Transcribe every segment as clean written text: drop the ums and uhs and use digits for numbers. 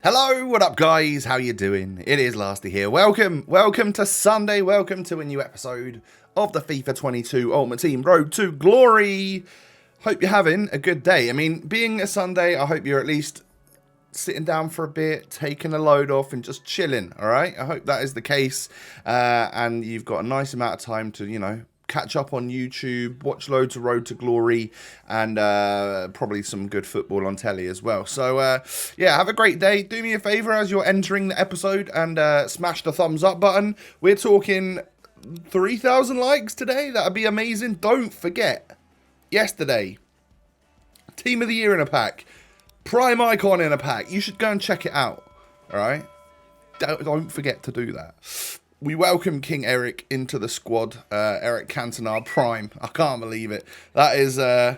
Hello, what up guys? How you doing? It is Lasty here. Welcome to Sunday. Welcome to a new episode of the FIFA 22 Ultimate Team Road to Glory. Hope you're having a good day. I mean, being a Sunday, I hope you're at least sitting down for a bit, taking a load off and just chilling, all right? I hope that is the case and you've got a nice amount of time to, catch up on YouTube, watch loads of Road to Glory, and probably some good football on telly as well. So, yeah, have a great day. Do me a favour as you're entering the episode and smash the thumbs up button. We're talking 3,000 likes today. That would be amazing. Don't forget, yesterday, Team of the Year in a pack, Prime Icon in a pack. You should go and check it out, all right? Don't forget to do that. We welcome King Eric into the squad. Eric Cantona Prime. I can't believe it. That is, yeah,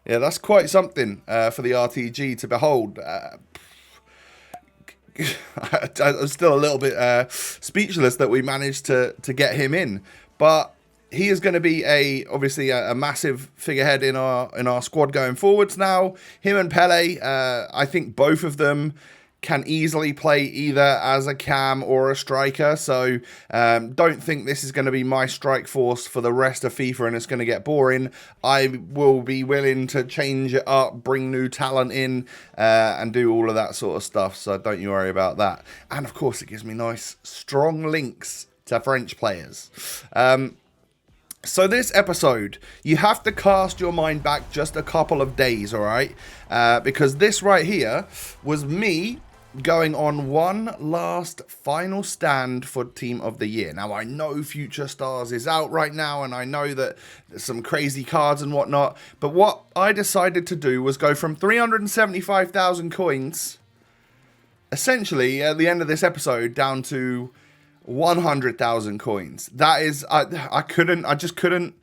that's quite something for the RTG to behold. I'm still a little bit speechless that we managed to get him in, but he is going to be obviously a massive figurehead in our squad going forwards now. Him and Pele, I think both of them can easily play either as a cam or a striker, so don't think this is going to be my strike force for the rest of FIFA and it's going to get boring. I will be willing to change it up, bring new talent in, and do all of that sort of stuff, so don't you worry about that. And of course it gives me nice strong links to French players. So this episode, you have to cast your mind back just a couple of days, all right? Because this right here was me going on one last final stand for Team of the Year. Now, I know Future Stars is out right now, and I know that there's some crazy cards and whatnot, but what I decided to do was go from 375,000 coins, essentially, at the end of this episode, down to 100,000 coins. That is, I just couldn't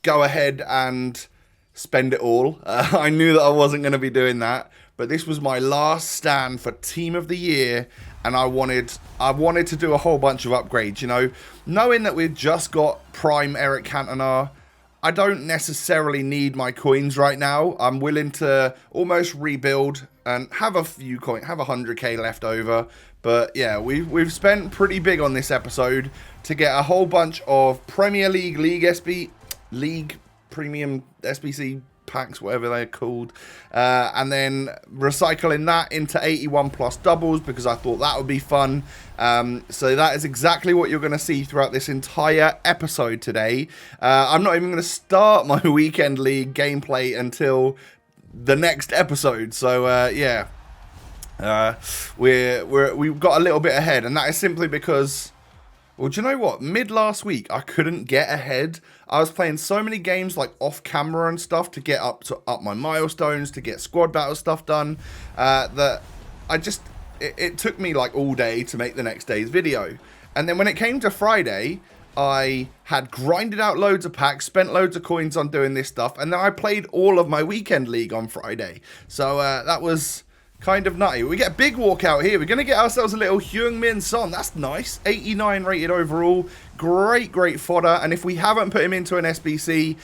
go ahead and spend it all. I knew that I wasn't going to be doing that, but this was my last stand for Team of the Year, and I wanted to do a whole bunch of upgrades, knowing that we've just got Prime Eric Cantona. I don't necessarily need my coins right now. I'm willing to almost rebuild and have a few coins, have 100k left over. But yeah, we've spent pretty big on this episode to get a whole bunch of Premier League, League Premium SBC packs, whatever they're called, and then recycling that into 81 plus doubles because I thought that would be fun. So that is exactly what you're going to see throughout this entire episode today. I'm not even going to start my weekend league gameplay until the next episode. So yeah, we've got a little bit ahead, and that is simply because, well, do you know what? Mid last week, I couldn't get ahead. I was playing so many games like off camera and stuff to get up my milestones, to get squad battle stuff done, that it took me like all day to make the next day's video. And then when it came to Friday, I had grinded out loads of packs, spent loads of coins on doing this stuff, and then I played all of my weekend league on Friday. So that was kind of nutty. We get a big walkout here. We're going to get ourselves a little Heung-min Son. That's nice. 89 rated overall. Great fodder. And if we haven't put him into an SBC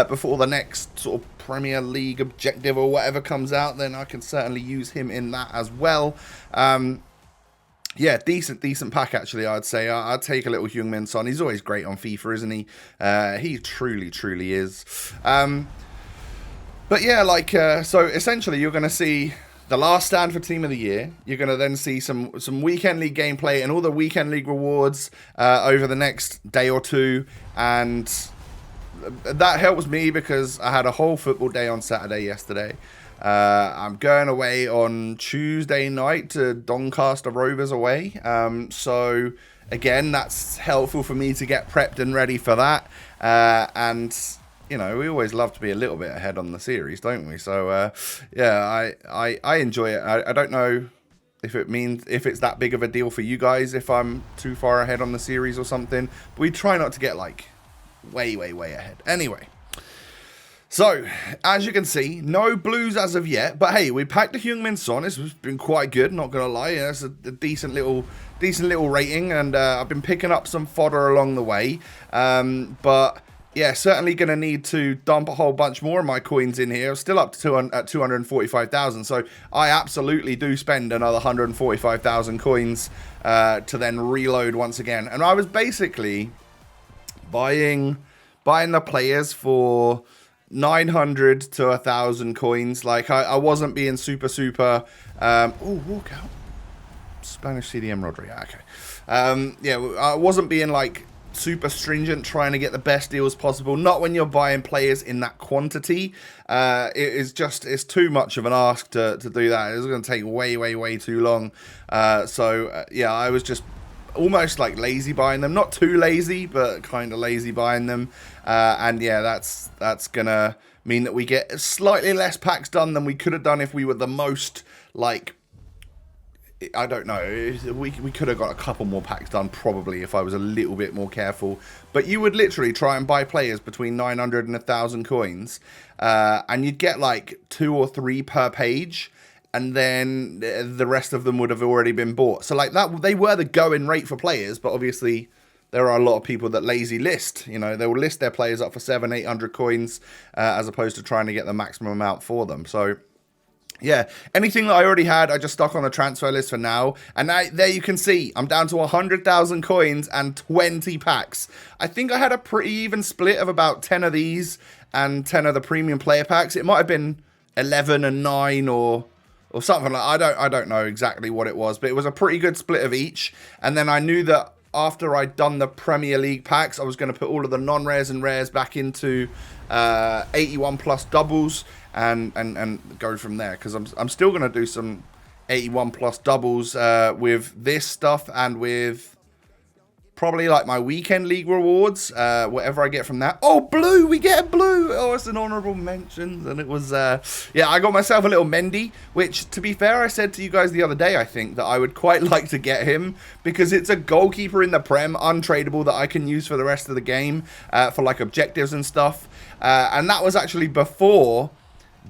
before the next sort of Premier League objective or whatever comes out, then I can certainly use him in that as well. Yeah, decent pack, actually, I'd say. I'd take a little Heung-min Son. He's always great on FIFA, isn't he? He truly is. But yeah, so essentially you're going to see the last stand for Team of the Year. You're going to then see some Weekend League gameplay and all the Weekend League rewards over the next day or two. And that helps me because I had a whole football day on Saturday yesterday. I'm going away on Tuesday night to Doncaster Rovers away. So, again, that's helpful for me to get prepped and ready for that. And we always love to be a little bit ahead on the series, don't we? So, yeah, I enjoy it. I don't know if it's that big of a deal for you guys if I'm too far ahead on the series or something. But we try not to get, way ahead. Anyway, so, as you can see, no blues as of yet. But, hey, we packed the Heung-min Son. It's been quite good, not going to lie. Yeah, it's a decent little rating. And I've been picking up some fodder along the way. But yeah, certainly going to need to dump a whole bunch more of my coins in here. I'm still up to at 245,000, so I absolutely do spend another 145,000 coins to then reload once again. And I was basically buying the players for 900 to 1,000 coins. Like, I wasn't being super... oh, walkout. Spanish CDM Rodri. Okay. Yeah, I wasn't being, like, super stringent trying to get the best deals possible. Not when you're buying players in that quantity. It's too much of an ask to do that. It's going to take way too long. Yeah, I was just almost like lazy buying them. Not too lazy, but kind of lazy buying them. And yeah, that's gonna mean that we get slightly less packs done than we could have done if we were the most, like, I don't know, we could have got a couple more packs done probably if I was a little bit more careful. But you would literally try and buy players between 900 and 1,000 coins, and you'd get like 2 or 3 per page, and then the rest of them would have already been bought. So like that, they were the going rate for players, but obviously there are a lot of people that lazy list. You know, they will list their players up for 700-800 coins as opposed to trying to get the maximum amount for them. So yeah, anything that I already had, I just stuck on the transfer list for now. And there you can see, I'm down to 100,000 coins and 20 packs. I think I had a pretty even split of about 10 of these and 10 of the premium player packs. It might have been 11 and 9 or something like that. I don't know exactly what it was, but it was a pretty good split of each. And then I knew that after I'd done the Premier League packs, I was going to put all of the non-rares and rares back into 81 plus doubles and go from there, because I'm still going to do some 81 plus doubles with this stuff and with probably like my weekend league rewards, whatever I get from that. Oh, blue, we get a blue. Oh, it's an honorable mention. And it was, yeah, I got myself a little Mendy, which, to be fair, I said to you guys the other day, I think, that I would quite like to get him because it's a goalkeeper in the Prem, untradeable, that I can use for the rest of the game for like objectives and stuff. And that was actually before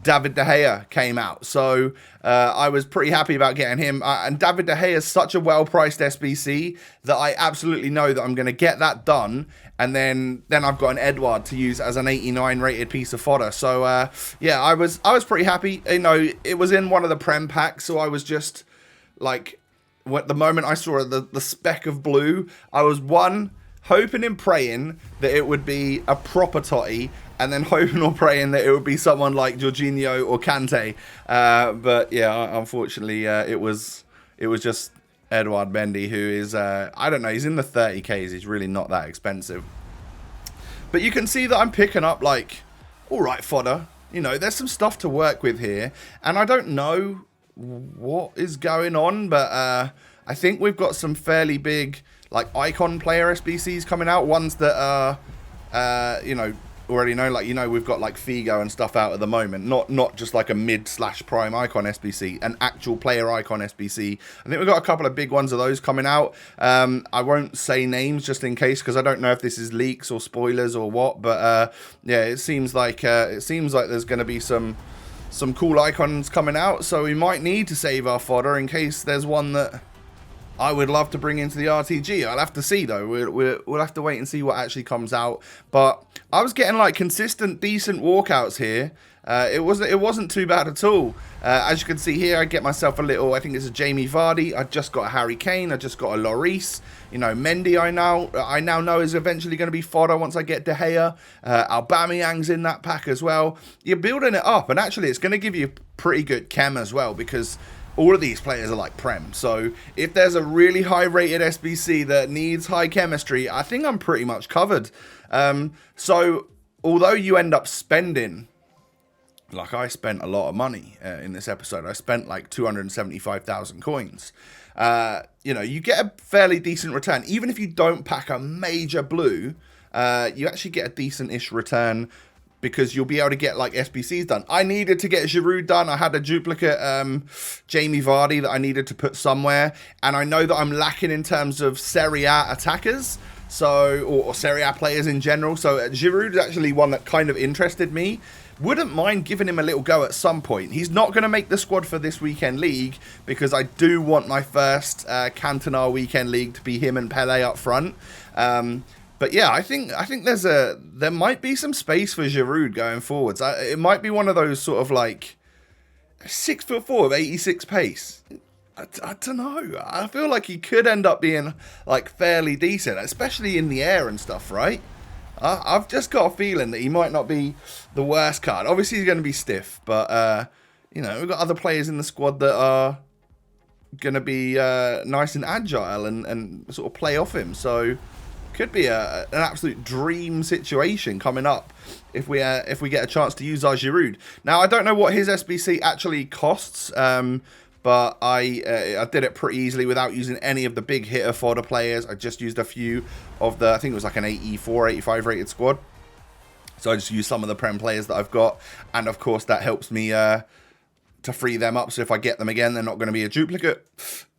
David De Gea came out, so I was pretty happy about getting him. And David De Gea is such a well-priced SBC that I absolutely know that I'm going to get that done, and then I've got an Edouard to use as an 89 rated piece of fodder. So yeah, I was pretty happy. You know, it was in one of the Prem packs, so I was just like, the moment I saw the speck of blue, I was hoping and praying that it would be a proper TOTY, and then hoping or praying that it would be someone like Jorginho or Kante. But yeah, unfortunately, it was just Edouard Mendy, who is, I don't know, he's in the 30Ks. He's really not that expensive. But you can see that I'm picking up, like, all right fodder. You know, there's some stuff to work with here. And I don't know what is going on, but I think we've got some fairly big, like, icon player SBCs coming out. Ones that are, you know, already know, like, you know, we've got like Figo and stuff out at the moment, not just like a mid/prime icon SBC, an actual player icon SBC. I think we've got a couple of big ones of those coming out. I won't say names just in case, because I don't know if this is leaks or spoilers or what, but yeah, it seems like there's going to be some cool icons coming out, so we might need to save our fodder in case there's one that I would love to bring into the RTG. I'll have to see, though. We'll have to wait and see what actually comes out. But I was getting like consistent, decent walkouts here. It wasn't too bad at all. As you can see here, I get myself a little, I think it's a Jamie Vardy. I just got a Harry Kane. I just got a Lloris. You know, Mendy I now know is eventually going to be fodder once I get De Gea. Aubameyang's in that pack as well. You're building it up, and actually it's going to give you pretty good chem as well, because all of these players are like Prem. So if there's a really high rated SBC that needs high chemistry, I think I'm pretty much covered. So although you end up spending, like I spent a lot of money in this episode. I spent like 275,000 coins. You know, you get a fairly decent return. Even if you don't pack a major blue, you actually get a decent-ish return, because you'll be able to get like SBCs done. I needed to get Giroud done. I had a duplicate Jamie Vardy that I needed to put somewhere. And I know that I'm lacking in terms of Serie A attackers, so or Serie A players in general. So Giroud is actually one that kind of interested me. Wouldn't mind giving him a little go at some point. He's not going to make the squad for this weekend league, because I do want my first Cantona weekend league to be him and Pele up front. But yeah, I think there might be some space for Giroud going forwards. It might be one of those sort of like 6'4" with 86 pace. I don't know. I feel like he could end up being like fairly decent, especially in the air and stuff, right? I've just got a feeling that he might not be the worst card. Obviously, he's going to be stiff, but you know, we've got other players in the squad that are going to be nice and agile and sort of play off him. So could be an absolute dream situation coming up if we get a chance to use our Giroud. Now, I don't know what his SBC actually costs, but I did it pretty easily without using any of the big hitter fodder players. I just used a few of the, I think it was like an 84, 85 rated squad. So I just used some of the Prem players that I've got. And of course, that helps me to free them up. So if I get them again, they're not going to be a duplicate.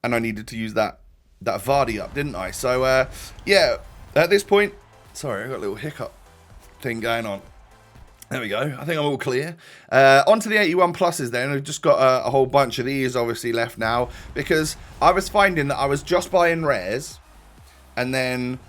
And I needed to use that Vardy up, didn't I? So yeah, at this point, sorry, I got a little hiccup thing going on. There we go. I think I'm all clear. On to the 81 pluses then. I've just got a whole bunch of these obviously left now, because I was finding that I was just buying rares, and then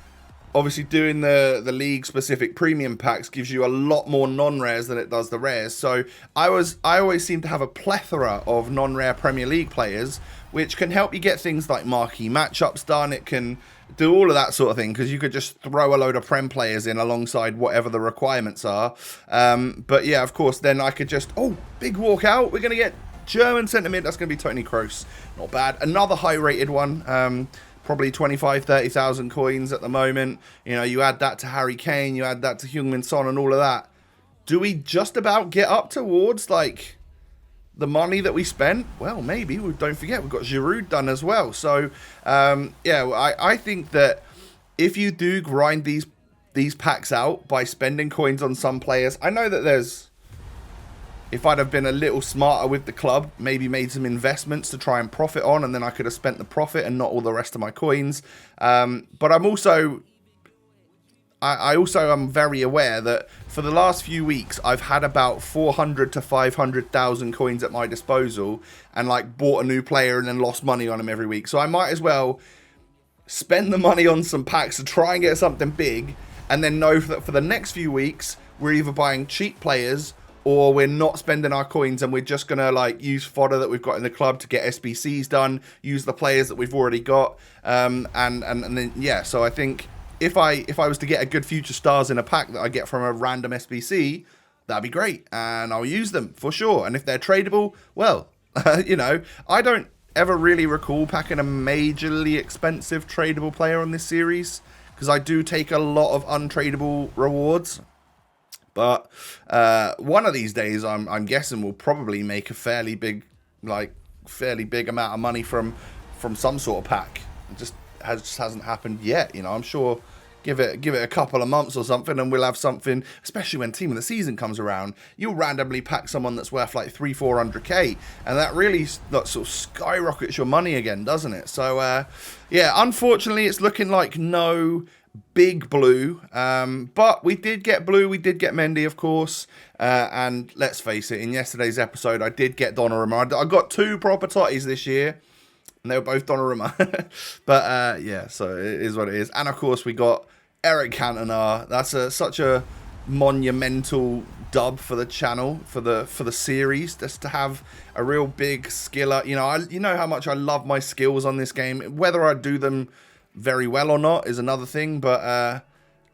obviously doing the league specific premium packs gives you a lot more non-rares than it does the rares. So I always seem to have a plethora of non-rare Premier League players, which can help you get things like marquee matchups done. It can do all of that sort of thing, because you could just throw a load of Prem players in alongside whatever the requirements are. But yeah, of course, then I could just, big walkout. We're going to get German centre mid. That's going to be Tony Kroos. Not bad. Another high rated one. Probably 25, 30,000 coins at the moment. You know, you add that to Harry Kane, you add that to Heung-min Son and all of that. Do we just about get up towards like the money that we spent? Well, maybe. Don't forget, we've got Giroud done as well. So, yeah, I think that if you do grind these packs out by spending coins on some players, I know that there's, if I'd have been a little smarter with the club, maybe made some investments to try and profit on, and then I could have spent the profit and not all the rest of my coins. But I'm also, I also am very aware that for the last few weeks, I've had about 400 to 500,000 coins at my disposal, and like bought a new player and then lost money on him every week. So I might as well spend the money on some packs to try and get something big, and then know that for the next few weeks, we're either buying cheap players or we're not spending our coins, and we're just going to like use fodder that we've got in the club to get SBCs done, use the players that we've already got. And then, yeah, so I think if I was to get a good future stars in a pack that I get from a random SBC, that'd be great. And I'll use them for sure. And if they're tradable, well, you know, I don't ever really recall packing a majorly expensive tradable player on this series, because I do take a lot of untradeable rewards. But one of these days, I'm guessing we'll probably make a fairly big amount of money from some sort of pack. It just hasn't happened yet. You know, I'm sure give it a couple of months or something, and we'll have something. Especially when team of the season comes around, you'll randomly pack someone that's worth like 300-400k, and that really sort of skyrockets your money again, doesn't it? So yeah, unfortunately, it's looking like no big blue, but we did get blue. We did get Mendy, of course, and let's face it, in yesterday's episode I did get Donnarumma. I got two proper totties this year, and they were both Donnarumma. But yeah, so it is what it is. And of course we got Eric Cantona. That's such a monumental dub for the channel, for the series, just to have a real big skiller. You know how much I love my skills on this game. Whether I do them very well or not is another thing, but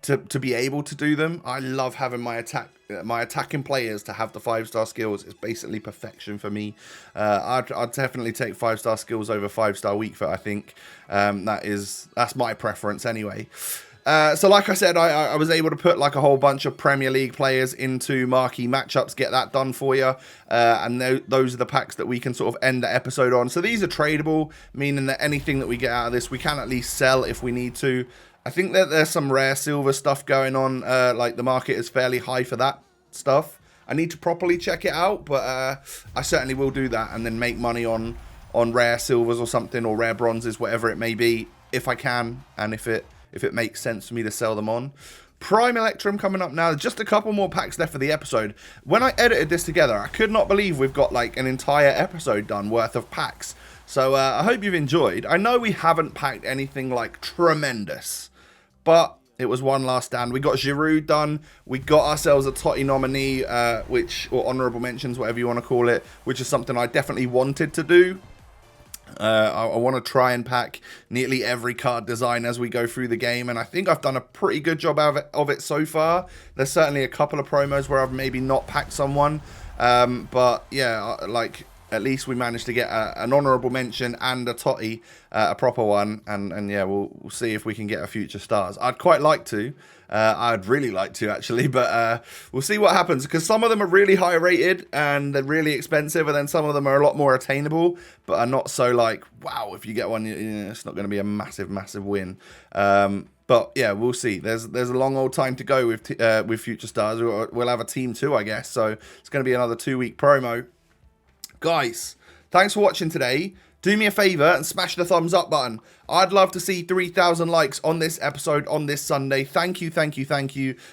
to be able to do them, I love having my attacking players to have the 5-star skills. It's basically perfection for me. I'd definitely take 5-star skills over 5-star weak foot. I think that's my preference anyway. So like I said, I was able to put like a whole bunch of Premier League players into marquee matchups, get that done for you. And those are the packs that we can sort of end the episode on. So these are tradable, meaning that anything that we get out of this, we can at least sell if we need to. I think that there's some rare silver stuff going on. Like the market is fairly high for that stuff. I need to properly check it out, but I certainly will do that and then make money on rare silvers or something, or rare bronzes, whatever it may be, if I can, and if it makes sense for me to sell them on. Prime Electrum coming up now. Just a couple more packs left for the episode. When I edited this together, I could not believe we've got like an entire episode done worth of packs. So I hope you've enjoyed. I know we haven't packed anything like tremendous, but It was one last stand. We got Giroud done. We got ourselves a TOTY nominee, or honourable mentions, whatever you want to call it, which is something I definitely wanted to do. I want to try and pack nearly every card design as we go through the game, and I think I've done a pretty good job of it so far. There's certainly a couple of promos where I've maybe not packed someone, but yeah, like at least we managed to get an honourable mention and a TOTY, a proper one, and yeah, we'll see if we can get a future stars. I'd quite like to. I'd really like to, actually, but we'll see what happens, because some of them are really high rated and they're really expensive, and then some of them are a lot more attainable, but are not so like, wow, if you get one, it's not going to be a massive win. But yeah, we'll see. There's a long old time to go with future stars. We'll have a team too, I guess, so it's going to be another 2-week promo. Guys, thanks for watching today. Do me a favour and smash the thumbs up button. I'd love to see 3,000 likes on this episode on this Sunday. Thank you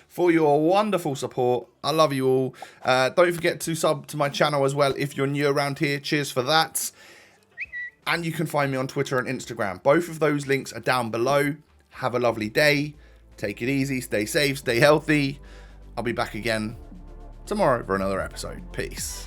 for your wonderful support. I love you all. Don't forget to sub to my channel as well if you're new around here. Cheers for that. And you can find me on Twitter and Instagram. Both of those links are down below. Have a lovely day. Take it easy. Stay safe. Stay healthy. I'll be back again tomorrow for another episode. Peace.